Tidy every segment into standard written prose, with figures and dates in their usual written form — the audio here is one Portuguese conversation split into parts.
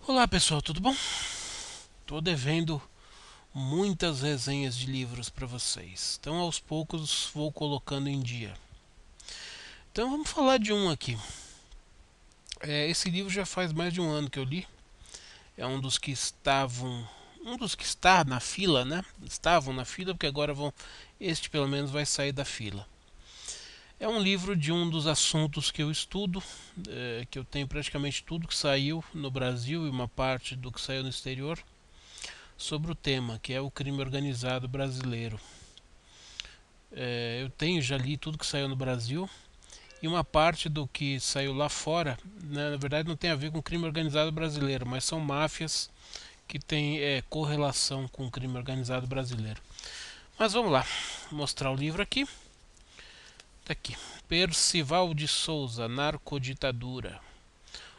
Olá pessoal, tudo bom? Tô devendo muitas resenhas de livros para vocês, então aos poucos vou colocando em dia. Então vamos falar de um aqui. Esse livro já faz mais de um ano que eu li. É um dos que está na fila, né? Estavam na fila porque agora vão. Este pelo menos vai sair da fila. É um livro de um dos assuntos que eu estudo, que eu tenho praticamente tudo que saiu no Brasil e uma parte do que saiu no exterior sobre o tema, que é o crime organizado brasileiro. Eu tenho já li tudo que saiu no Brasil e uma parte do que saiu lá fora, né, na verdade não tem a ver com crime organizado brasileiro, mas são máfias que têm correlação com o crime organizado brasileiro. Mas vamos lá, mostrar o livro aqui. Tá aqui. Percival de Souza, Narcoditadura.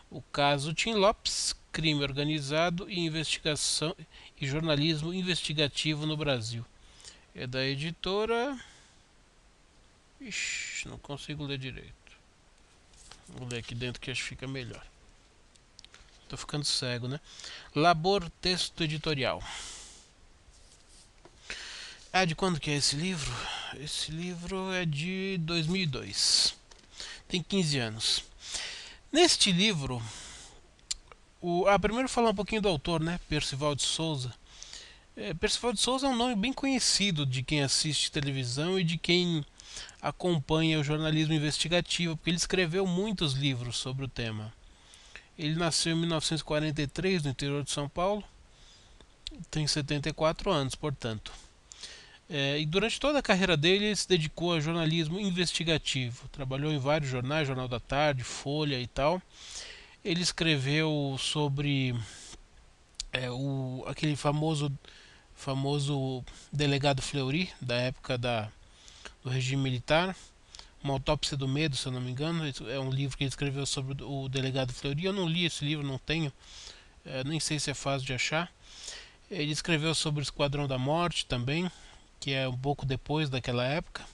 O caso Tim Lopes, crime organizado e investigação e jornalismo investigativo no Brasil. É da editora. Ixi, não consigo ler direito. Vou ler aqui dentro que acho que fica melhor. Tô ficando cego, né? Labor Texto Editorial. Ah, de quando que é esse livro? Esse livro é de 2002. Tem 15 anos. Neste livro, primeiro falar um pouquinho do autor, né? Percival de Souza. Percival de Souza é um nome bem conhecido de quem assiste televisão e de quem acompanha o jornalismo investigativo, porque ele escreveu muitos livros sobre o tema. Ele nasceu em 1943 no interior de São Paulo, tem 74 anos, portanto. E durante toda a carreira dele, ele se dedicou a jornalismo investigativo. Trabalhou em vários jornais, Jornal da Tarde, Folha e tal. Ele escreveu sobre aquele famoso delegado Fleury, da época do regime militar. Uma autópsia do medo, se eu não me engano. É um livro que ele escreveu sobre o delegado Fleury. Eu não li esse livro, não tenho. Nem sei se é fácil de achar. Ele escreveu sobre o Esquadrão da Morte também, que é um pouco depois daquela época.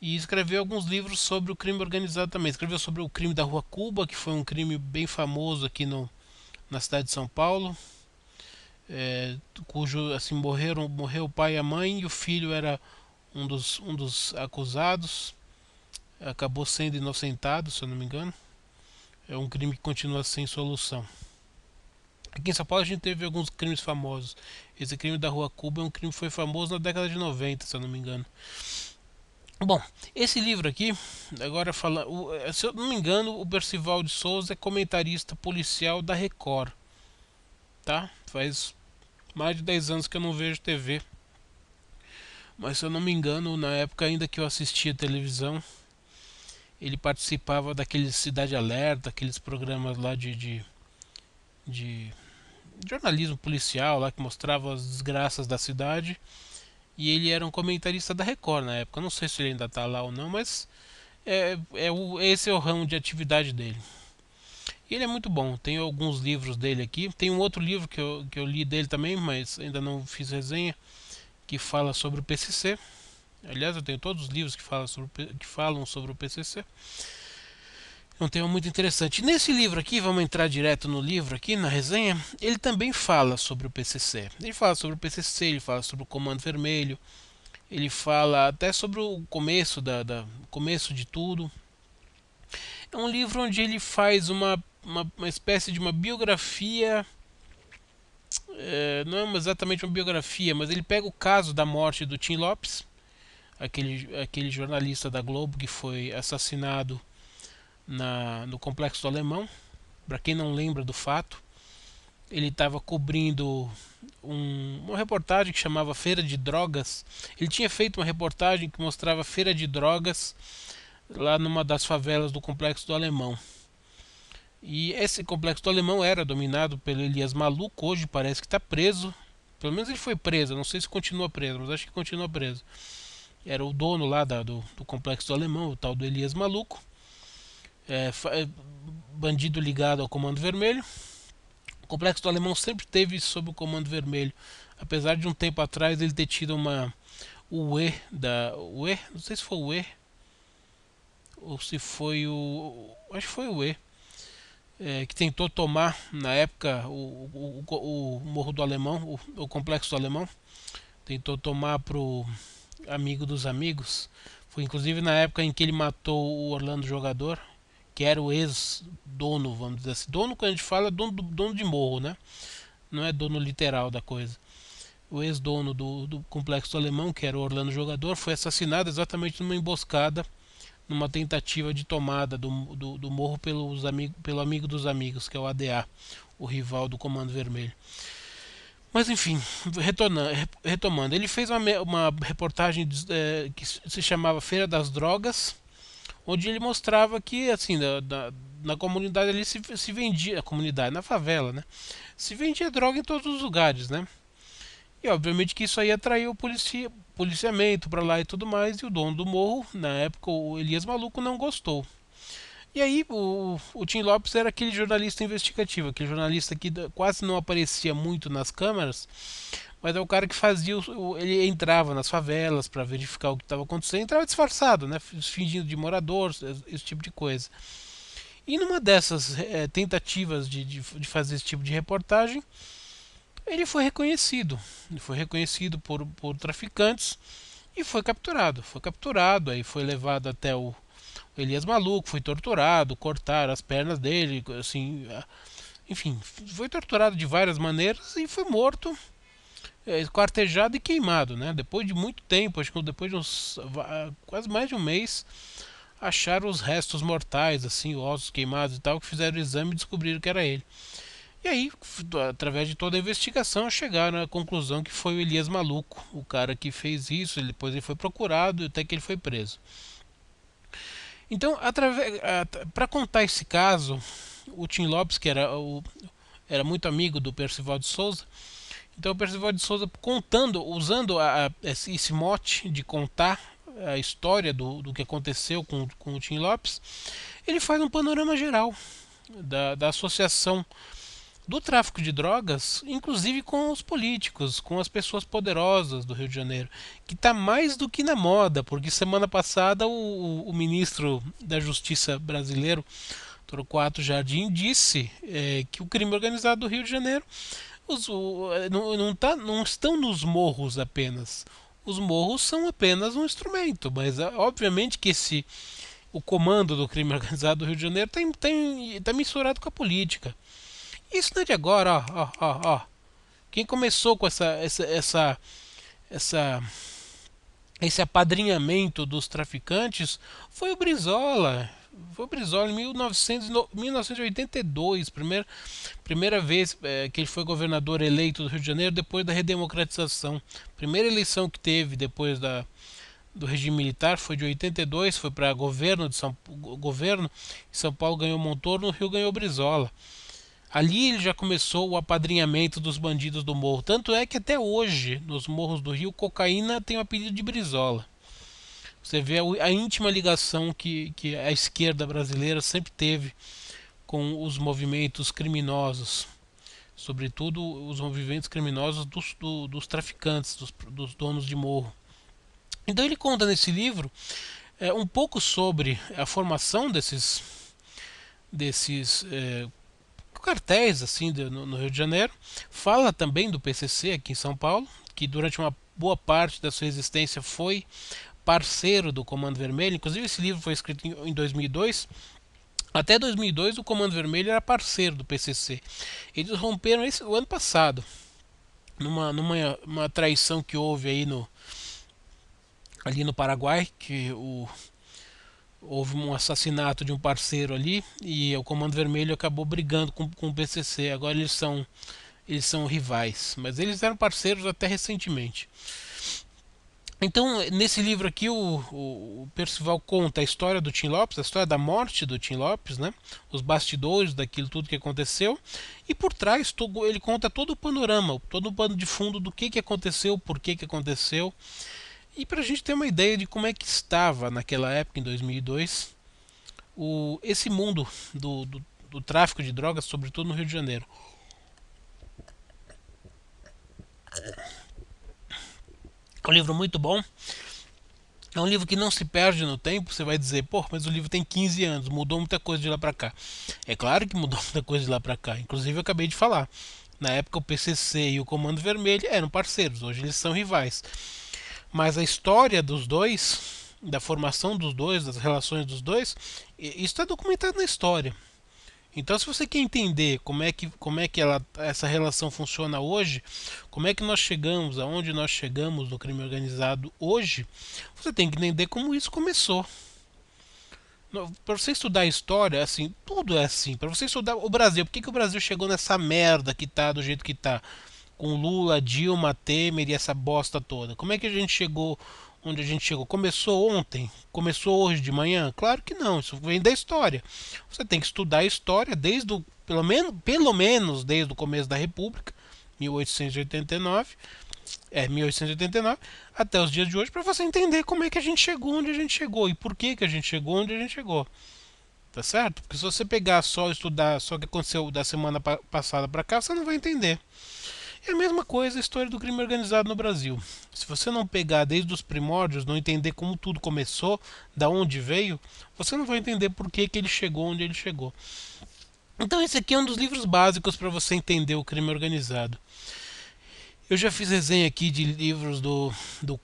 E escreveu alguns livros sobre o crime organizado também. Escreveu sobre o crime da Rua Cuba, que foi um crime bem famoso aqui na cidade de São Paulo, cujo assim morreu o pai e a mãe e o filho era um dos acusados. Acabou sendo inocentado, se eu não me engano. É um crime que continua sem solução. Aqui em São Paulo a gente teve alguns crimes famosos. Esse crime da Rua Cuba é um crime que foi famoso na década de 90, se eu não me engano. Bom, esse livro aqui, agora falando, se eu não me engano, o Percival de Souza é comentarista policial da Record, tá? Faz mais de 10 anos que eu não vejo TV. Mas se eu não me engano, na época ainda que eu assistia televisão, ele participava daquele Cidade Alerta, aqueles programas lá de jornalismo policial lá que mostrava as desgraças da cidade. E ele era um comentarista da Record na época. Não sei se ele ainda está lá ou não, mas esse é o ramo de atividade dele. E ele é muito bom. Tem alguns livros dele aqui. Tem um outro livro que eu li dele também, mas ainda não fiz resenha, que fala sobre o PCC. Aliás, eu tenho todos os livros que falam sobre o PCC. É um tema muito interessante. Nesse livro aqui, vamos entrar direto no livro aqui, na resenha, ele também fala sobre o PCC. Ele fala sobre o PCC, ele fala sobre o Comando Vermelho, ele fala até sobre o começo começo de tudo. É um livro onde ele faz uma espécie de uma biografia. Não é exatamente uma biografia, mas ele pega o caso da morte do Tim Lopes, aquele jornalista da Globo que foi assassinado no Complexo do Alemão. Para quem não lembra do fato, ele estava cobrindo uma reportagem que chamava Feira de Drogas. Ele tinha feito uma reportagem que mostrava Feira de Drogas lá numa das favelas do Complexo do Alemão. E esse Complexo do Alemão era dominado pelo Elias Maluco. Hoje parece que está preso. Pelo menos ele foi preso. Não sei se continua preso, mas acho que continua preso. Era o dono lá do Complexo do Alemão, o tal do Elias Maluco. Bandido ligado ao Comando Vermelho. O Complexo do Alemão sempre teve sob o Comando Vermelho, apesar de um tempo atrás ele ter tido o UE não sei se foi o UE ou se foi acho que foi o UE, que tentou tomar na época o Morro do Alemão, o Complexo do Alemão, tentou tomar pro amigo dos amigos. Foi inclusive na época em que ele matou o Orlando Jogador, que era o ex-dono, vamos dizer assim. Dono, quando a gente fala, dono de morro, né? Não é dono literal da coisa. O ex-dono do Complexo do Alemão, que era o Orlando Jogador, foi assassinado exatamente numa emboscada, numa tentativa de tomada do morro pelo amigo dos amigos, que é o ADA, o rival do Comando Vermelho. Mas enfim, retomando, ele fez uma reportagem que se chamava Feira das Drogas, onde ele mostrava que assim na comunidade ali se vendia, a comunidade, na favela, né? Se vendia droga em todos os lugares, né? E obviamente que isso aí atraiu policiamento para lá e tudo mais, e o dono do morro, na época o Elias Maluco, não gostou. E aí o Tim Lopes era aquele jornalista investigativo, aquele jornalista que quase não aparecia muito nas câmeras, mas é o cara que fazia ele entrava nas favelas para verificar o que estava acontecendo, entrava disfarçado, né, fingindo de morador, esse tipo de coisa. E numa dessas tentativas de fazer esse tipo de reportagem, ele foi reconhecido. Ele foi reconhecido por traficantes e foi capturado. Foi capturado, aí foi levado até o Elias Maluco, foi torturado, cortaram as pernas dele, assim, enfim, foi torturado de várias maneiras e foi morto, quartejado e queimado, né? Depois de muito tempo, acho que depois de quase mais de um mês, acharam os restos mortais, assim, ossos queimados e tal, que fizeram o exame e descobriram que era ele. E aí, através de toda a investigação, chegaram à conclusão que foi o Elias Maluco, o cara que fez isso. Depois ele foi procurado até que ele foi preso. Então, para contar esse caso, o Tim Lopes, que era muito amigo do Percival de Souza, então o Percival de Souza contando, usando esse mote de contar a história do que aconteceu com o Tim Lopes, ele faz um panorama geral da associação do tráfico de drogas, inclusive com os políticos, com as pessoas poderosas do Rio de Janeiro, que está mais do que na moda, porque semana passada o ministro da Justiça brasileiro, Torquato Jardim, disse que o crime organizado do Rio de Janeiro não estão nos morros apenas. Os morros são apenas um instrumento, mas obviamente que o comando do crime organizado do Rio de Janeiro está misturado com a política. Isso não é de agora, ó. Quem começou com essa, esse apadrinhamento dos traficantes foi o Brizola. Foi o Brizola em 1982, primeira vez que ele foi governador eleito do Rio de Janeiro depois da redemocratização. Primeira eleição que teve depois do regime militar foi de 82, foi para governo governo. Em São Paulo ganhou Montoro, no Rio ganhou Brizola. Ali ele já começou o apadrinhamento dos bandidos do morro. Tanto é que até hoje, nos morros do Rio, cocaína tem o apelido de Brizola. Você vê a íntima ligação que a esquerda brasileira sempre teve com os movimentos criminosos. Sobretudo os movimentos criminosos dos traficantes, dos donos de morro. Então ele conta nesse livro um pouco sobre a formação desses cartéis assim no Rio de Janeiro. Fala também do PCC aqui em São Paulo, que durante uma boa parte da sua existência foi parceiro do Comando Vermelho. Inclusive esse livro foi escrito em 2002. Até 2002 o Comando Vermelho era parceiro do PCC. Eles romperam o ano passado, numa traição que houve aí ali no Paraguai, que houve um assassinato de um parceiro ali e o Comando Vermelho acabou brigando com o PCC. Agora eles são rivais, mas eles eram parceiros até recentemente. Então, nesse livro aqui, o Percival conta a história do Tim Lopes, a história da morte do Tim Lopes, né? Os bastidores daquilo tudo que aconteceu. E por trás, ele conta todo o panorama, todo o pano de fundo do que aconteceu, por que aconteceu. E para a gente ter uma ideia de como é que estava naquela época, em 2002, esse mundo do tráfico de drogas, sobretudo no Rio de Janeiro. É um livro muito bom. É um livro que não se perde no tempo. Você vai dizer, pô, mas o livro tem 15 anos, mudou muita coisa de lá pra cá. É claro que mudou muita coisa de lá pra cá. Inclusive eu acabei de falar. Na época o PCC e o Comando Vermelho eram parceiros, hoje eles são rivais. Mas a história dos dois, da formação dos dois, das relações dos dois, isso está documentado na história. Então, se você quer entender como é que essa relação funciona hoje, como é que nós chegamos, aonde nós chegamos no crime organizado hoje, você tem que entender como isso começou. Para você estudar a história, assim, tudo é assim. Para você estudar o Brasil, por que o Brasil chegou nessa merda que tá do jeito que tá? Com Lula, Dilma, Temer e essa bosta toda. Como é que a gente chegou onde a gente chegou? Começou ontem? Começou hoje de manhã? Claro que não, isso vem da história. Você tem que estudar a história desde o, pelo menos desde o começo da República, 1889, 1889, até os dias de hoje, para você entender como é que a gente chegou onde a gente chegou e por que a gente chegou onde a gente chegou. Tá certo? Porque se você pegar só estudar só o que aconteceu da semana passada para cá, você não vai entender. É a mesma coisa a história do crime organizado no Brasil. Se você não pegar desde os primórdios, não entender como tudo começou, da onde veio, você não vai entender por que ele chegou onde ele chegou. Então esse aqui é um dos livros básicos para você entender o crime organizado. Eu já fiz resenha aqui de livros do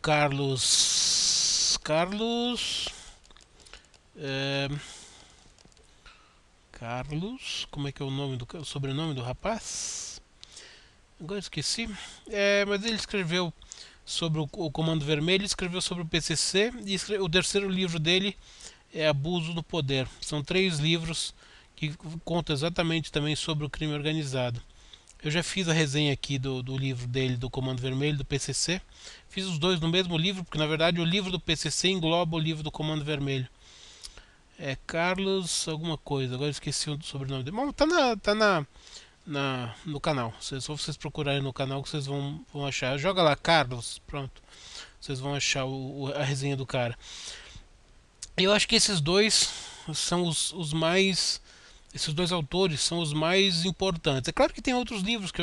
Carlos. É, Carlos. Como é que é o sobrenome do rapaz? Agora esqueci. Mas ele escreveu sobre o Comando Vermelho, escreveu sobre o PCC e o terceiro livro dele é Abuso do Poder. São 3 livros que contam exatamente também sobre o crime organizado. Eu já fiz a resenha aqui do livro dele, do Comando Vermelho, do PCC. Fiz os dois no mesmo livro, porque na verdade o livro do PCC engloba o livro do Comando Vermelho. É Carlos alguma coisa, agora esqueci o sobrenome dele. Bom, no canal. Se vocês procurarem no canal que vocês vão achar. Joga lá, Carlos, pronto. Vocês vão achar a resenha do cara. Eu acho que esses dois são os mais. Esses dois autores são os mais importantes. É claro que tem outros livros que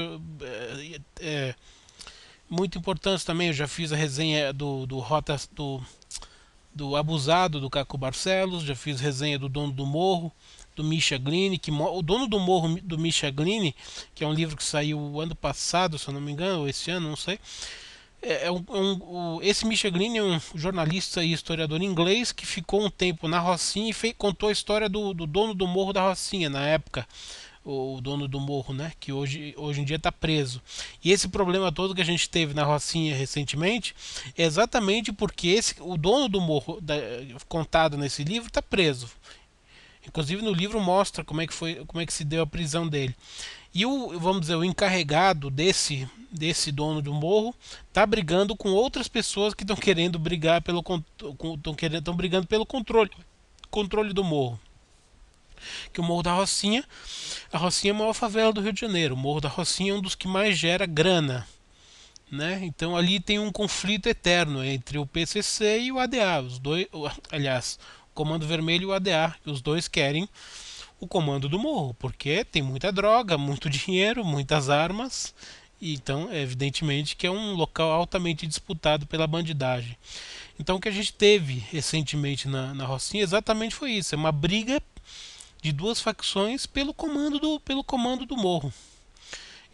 muito importantes também. Eu já fiz a resenha do Abusado, do Caco Barcelos. Já fiz resenha do Dono do Morro, do Misha Glynn, o Dono do Morro do Misha Glynn, que é um livro que saiu ano passado, se eu não me engano, ou esse ano, não sei. Esse Misha Glynn é um jornalista e historiador inglês que ficou um tempo na Rocinha e contou a história do dono do morro da Rocinha, na época, o dono do morro, né, que hoje em dia está preso. E esse problema todo que a gente teve na Rocinha recentemente é exatamente porque o dono do morro contado nesse livro está preso. Inclusive no livro mostra como é que se deu a prisão dele. E vamos dizer, o encarregado desse dono do morro está brigando com outras pessoas que estão querendo brigar estão brigando pelo controle do morro. Que o Morro da Rocinha, a Rocinha é a maior favela do Rio de Janeiro. O Morro da Rocinha é um dos que mais gera grana, né? Então ali tem um conflito eterno entre o PCC e o ADA, os dois, aliás, o Comando Vermelho e o ADA, os dois querem o comando do morro, porque tem muita droga, muito dinheiro, muitas armas, e então evidentemente que é um local altamente disputado pela bandidagem. Então o que a gente teve recentemente na Rocinha exatamente foi isso, é uma briga de duas facções pelo comando do morro.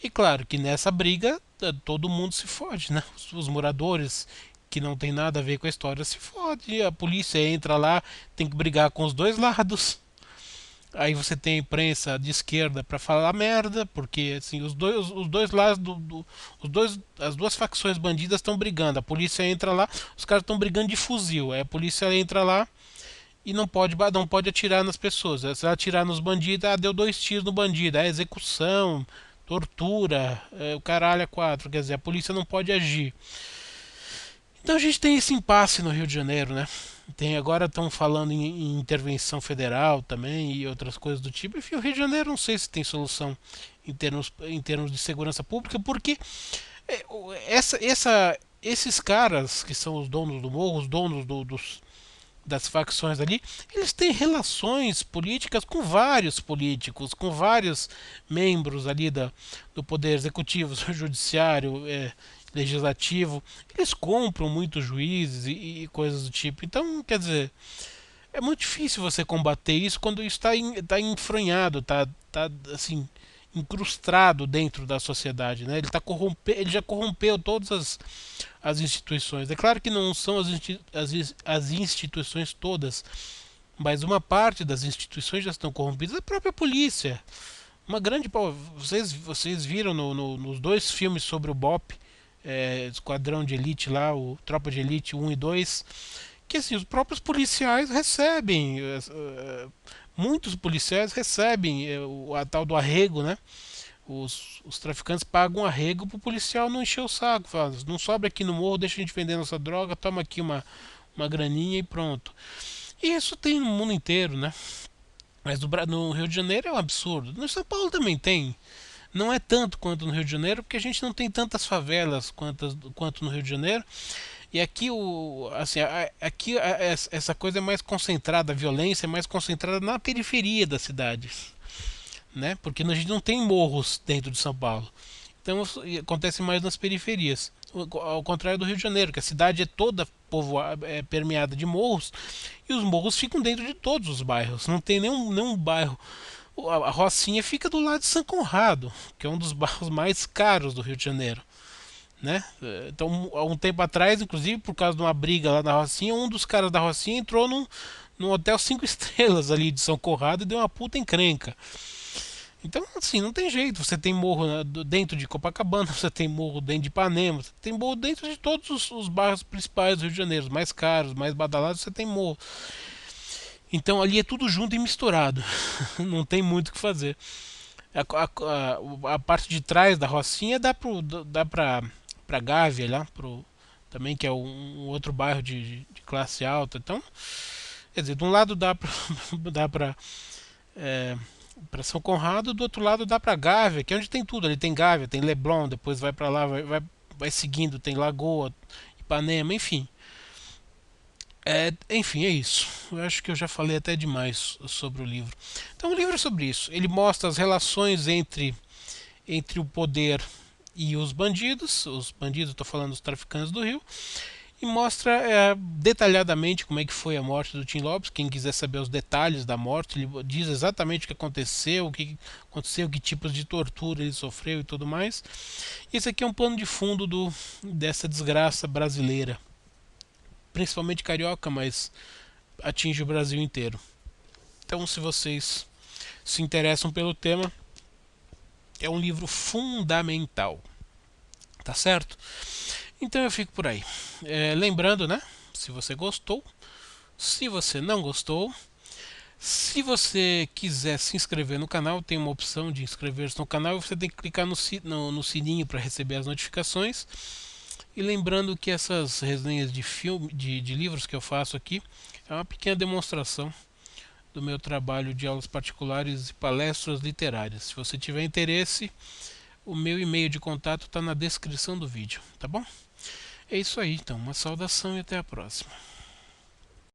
E claro que nessa briga todo mundo se fode, né? Os moradores que não tem nada a ver com a história se fode, a polícia entra lá, tem que brigar com os dois lados. Aí você tem a imprensa de esquerda para falar merda, porque assim os dois lados as duas facções bandidas estão brigando. A polícia entra lá, os caras estão brigando de fuzil. Aí a polícia entra lá e não pode atirar nas pessoas. Se ela atirar nos bandidos, deu 2 tiros no bandido, execução, tortura, o caralho é 4. Quer dizer, a polícia não pode agir. Então a gente tem esse impasse no Rio de Janeiro, né? Agora estão falando em intervenção federal também e outras coisas do tipo. Enfim, o Rio de Janeiro não sei se tem solução em termos de segurança pública, porque é, esses caras que são os donos do morro, os donos das facções ali, eles têm relações políticas com vários políticos, com vários membros ali do poder executivo, judiciário, legislativo, eles compram muitos juízes e coisas do tipo. Então, quer dizer, é muito difícil você combater isso quando isso está enfranhado, tá assim, incrustado dentro da sociedade, né? Ele já corrompeu todas as instituições. É claro que não são as instituições todas, mas uma parte das instituições já estão corrompidas. A própria polícia, uma grande. Vocês viram nos dois filmes sobre o BOP, Esquadrão de Elite lá, o Tropa de Elite 1 e 2, que assim, os próprios policiais recebem, muitos policiais recebem a tal do arrego, né? Os traficantes pagam arrego pro policial não encher o saco. Fala, não sobra aqui no morro, deixa a gente vender nossa droga, toma aqui uma graninha e pronto. E isso tem no mundo inteiro, né? Mas no Rio de Janeiro é um absurdo. No São Paulo também tem. Não é tanto quanto no Rio de Janeiro, porque a gente não tem tantas favelas quanto no Rio de Janeiro. E aqui essa coisa é mais concentrada, a violência é mais concentrada na periferia das cidades, né? Porque a gente não tem morros dentro de São Paulo. Então acontece mais nas periferias. Ao contrário do Rio de Janeiro, que a cidade é toda povoada, permeada de morros, e os morros ficam dentro de todos os bairros. Não tem nenhum bairro. A Rocinha fica do lado de São Conrado, que é um dos bairros mais caros do Rio de Janeiro, né? Então, há um tempo atrás, inclusive por causa de uma briga lá na Rocinha, um dos caras da Rocinha entrou num hotel 5 estrelas ali de São Conrado e deu uma puta encrenca. Então, assim, não tem jeito. Você tem morro, né, dentro de Copacabana, você tem morro dentro de Ipanema, você tem morro dentro de todos os bairros principais do Rio de Janeiro, os mais caros, mais badalados, você tem morro. Então ali é tudo junto e misturado. Não tem muito o que fazer. A parte de trás da Rocinha dá pra Gávea lá, também que é um outro bairro de classe alta. Então, quer dizer, de um lado dá pra é, para São Conrado, do outro lado dá para Gávea, que é onde tem tudo. Ali tem Gávea, tem Leblon, depois vai para lá, vai seguindo, tem Lagoa, Ipanema, enfim. Enfim, é isso. Eu acho que eu já falei até demais sobre o livro. Então, o livro é sobre isso. Ele mostra as relações entre o poder e os bandidos. Os bandidos, estou falando dos traficantes do Rio. E mostra detalhadamente como é que foi a morte do Tim Lopes. Quem quiser saber os detalhes da morte, ele diz exatamente o que aconteceu, que tipos de tortura ele sofreu e tudo mais. Esse aqui é um plano de fundo dessa desgraça brasileira, principalmente carioca, mas atinge o Brasil inteiro. Então, se vocês se interessam pelo tema, é um livro fundamental, tá certo? Então eu fico por aí. Lembrando, né? Se você gostou, se você não gostou, se você quiser se inscrever no canal, tem uma opção de inscrever-se no canal e você tem que clicar no sininho para receber as notificações. E lembrando que essas resenhas de livros que eu faço aqui é uma pequena demonstração do meu trabalho de aulas particulares e palestras literárias. Se você tiver interesse, o meu e-mail de contato está na descrição do vídeo, tá bom? É isso aí, então. Uma saudação e até a próxima.